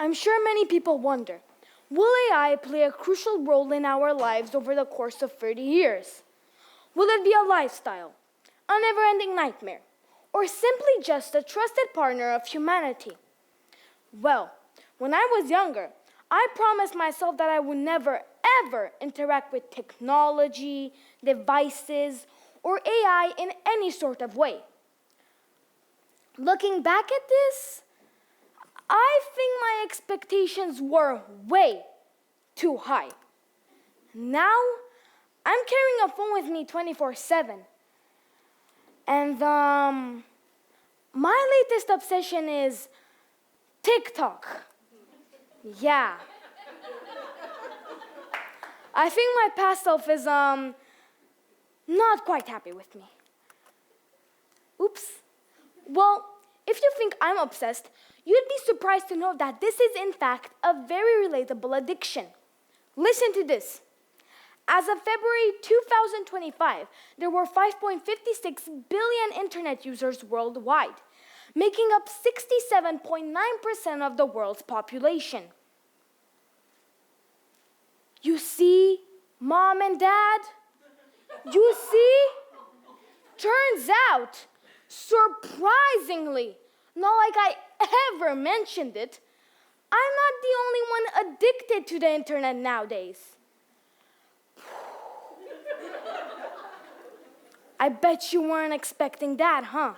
I'm sure many people wonder, will AI play a crucial role in our lives over the course of 30 years? Will it be a lifestyle, a never-ending nightmare, or simply just a trusted partner of humanity? Well, when I was younger, I promised myself that I would never, ever interact with technology, devices, or AI in any sort of way. Looking back at this, I think my expectations were way too high. Now, I'm carrying a phone with me 24/7. And my latest obsession is TikTok. Yeah. I think my past self is not quite happy with me. Oops. Well, if you think I'm obsessed, you'd be surprised to know that this is in fact a very relatable addiction. Listen to this. As of February 2025, there were 5.56 billion internet users worldwide, making up 67.9% of the world's population. You see, Mom and Dad? You see? Turns out, surprisingly, not like I ever mentioned it, I'm not the only one addicted to the internet nowadays. I bet you weren't expecting that, huh?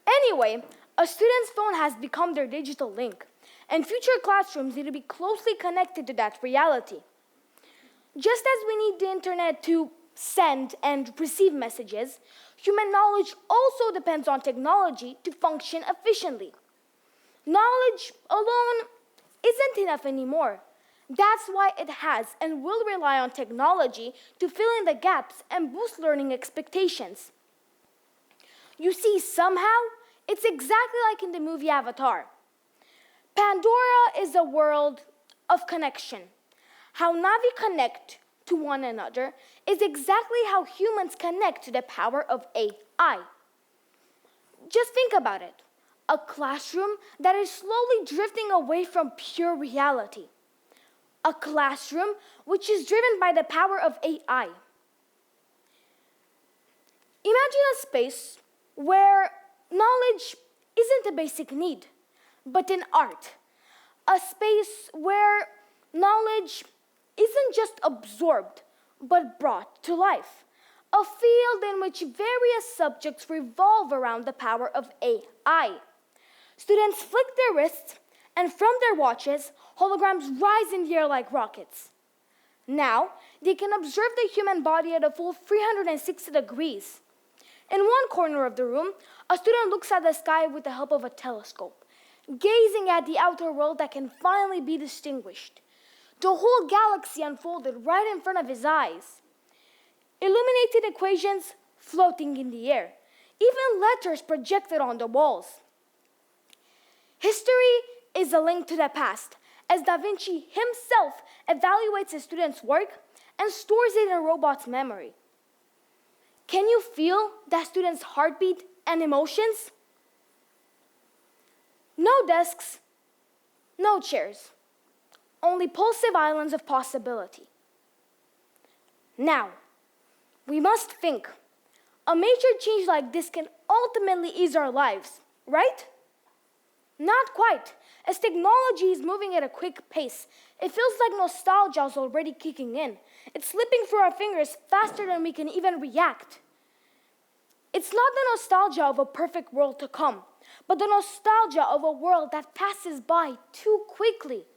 Anyway, a student's phone has become their digital link, and future classrooms need to be closely connected to that reality. Just as we need the internet to send and receive messages, human knowledge also depends on technology to function efficiently. Knowledge alone isn't enough anymore. That's why it has and will rely on technology to fill in the gaps and boost learning expectations. You see, somehow, it's exactly like in the movie Avatar. Pandora is a world of connection. How Navi connect to one another is exactly how humans connect to the power of AI. Just think about it. A classroom that is slowly drifting away from pure reality. A classroom which is driven by the power of AI. Imagine a space where knowledge isn't a basic need, but an art. A space where knowledge isn't just absorbed, but brought to life. A field in which various subjects revolve around the power of AI. Students flick their wrists, and from their watches, holograms rise in the air like rockets. Now, they can observe the human body at a full 360 degrees. In one corner of the room, a student looks at the sky with the help of a telescope, gazing at the outer world that can finally be distinguished. The whole galaxy unfolded right in front of his eyes. Illuminated equations floating in the air, even letters projected on the walls. History is a link to the past, as Da Vinci himself evaluates his students' work and stores it in a robot's memory. Can you feel that student's heartbeat and emotions? No desks, no chairs, only pulsive islands of possibility. Now, we must think. A major change like this can ultimately ease our lives, right? Not quite. As technology is moving at a quick pace, it feels like nostalgia is already kicking in. It's slipping through our fingers faster than we can even react. It's not the nostalgia of a perfect world to come, but the nostalgia of a world that passes by too quickly.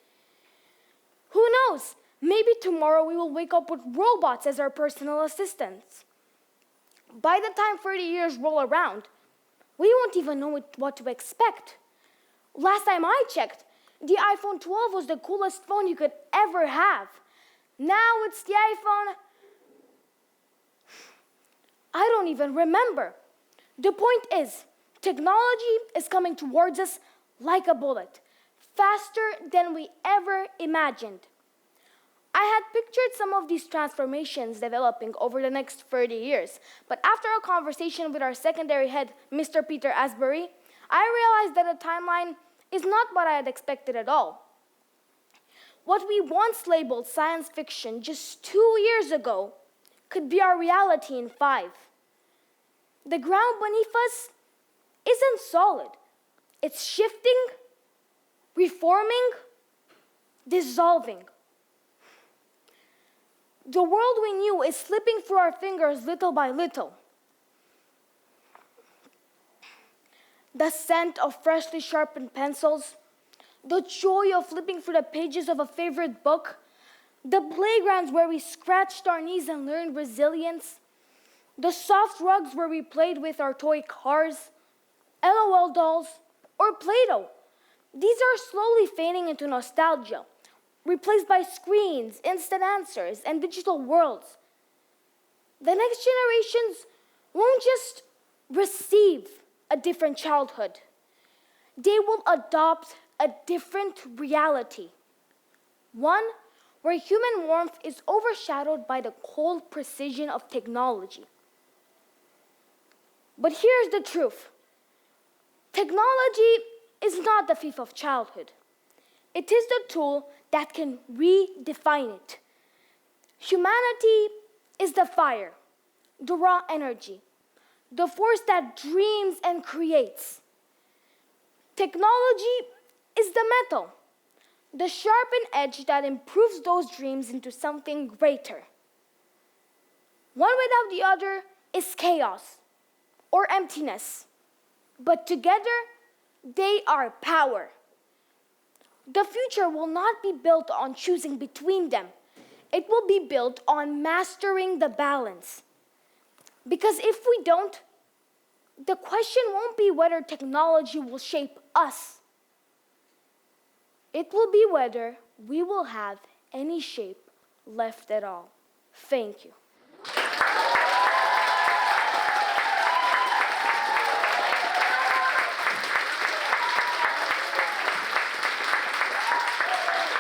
Who knows? Maybe tomorrow we will wake up with robots as our personal assistants. By the time 30 years roll around, we won't even know what to expect. Last time I checked, the iPhone 12 was the coolest phone you could ever have. Now it's the iPhone... I don't even remember. The point is, technology is coming towards us like a bullet, faster than we ever imagined. I had pictured some of these transformations developing over the next 30 years, but after a conversation with our secondary head, Mr. Peter Asbury, I realized that the timeline is not what I had expected at all. What we once labeled science fiction just 2 years ago could be our reality in 5. The ground beneath us isn't solid. It's shifting, reforming, dissolving. The world we knew is slipping through our fingers little by little. The scent of freshly sharpened pencils, the joy of flipping through the pages of a favorite book, the playgrounds where we scratched our knees and learned resilience, the soft rugs where we played with our toy cars, LOL dolls, or Play-Doh. These are slowly fading into nostalgia, replaced by screens, instant answers, and digital worlds. The next generations won't just receive a different childhood. They will adopt a different reality. One where human warmth is overshadowed by the cold precision of technology. But here's the truth. Technology is not the thief of childhood. It is the tool that can redefine it. Humanity is the fire, the raw energy, the force that dreams and creates. Technology is the metal, the sharpened edge that improves those dreams into something greater. One without the other is chaos or emptiness, but together they are power. The future will not be built on choosing between them. It will be built on mastering the balance. Because if we don't, the question won't be whether technology will shape us. It will be whether we will have any shape left at all. Thank you.